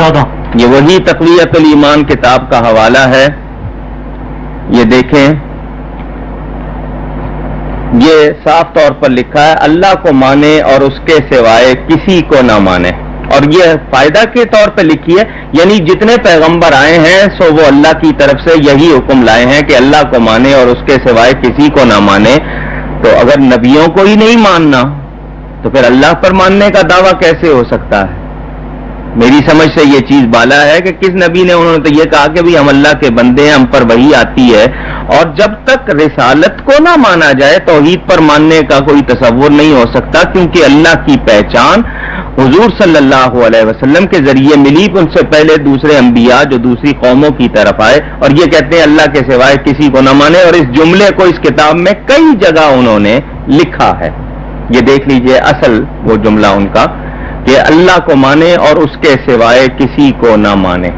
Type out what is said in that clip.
14। یہ وہی تقویۃ الایمان کتاب کا حوالہ ہے. یہ دیکھیں، یہ صاف طور پر لکھا ہے اللہ کو مانے اور اس کے سوائے کسی کو نہ مانے، اور یہ فائدہ کے طور پہ لکھی ہے. یعنی جتنے پیغمبر آئے ہیں سو وہ اللہ کی طرف سے یہی حکم لائے ہیں کہ اللہ کو مانے اور اس کے سوائے کسی کو نہ مانے. تو اگر نبیوں کو ہی نہیں ماننا تو پھر اللہ پر ماننے کا دعویٰ کیسے ہو سکتا ہے؟ میری سمجھ سے یہ چیز بالا ہے کہ کس نبی نے انہوں نے تو یہ کہا کہ بھی ہم اللہ کے بندے ہیں، ہم پر وحی آتی ہے، اور جب تک رسالت کو نہ مانا جائے توحید پر ماننے کا کوئی تصور نہیں ہو سکتا، کیونکہ اللہ کی پہچان حضور صلی اللہ علیہ وسلم کے ذریعے ملی. ان سے پہلے دوسرے انبیاء جو دوسری قوموں کی طرف آئے اور یہ کہتے ہیں اللہ کے سوائے کسی کو نہ مانے، اور اس جملے کو اس کتاب میں کئی جگہ انہوں نے لکھا ہے. یہ دیکھ لیجئے اصل وہ جملہ ان کا کہ اللہ کو مانے اور اس کے سوائے کسی کو نہ مانے.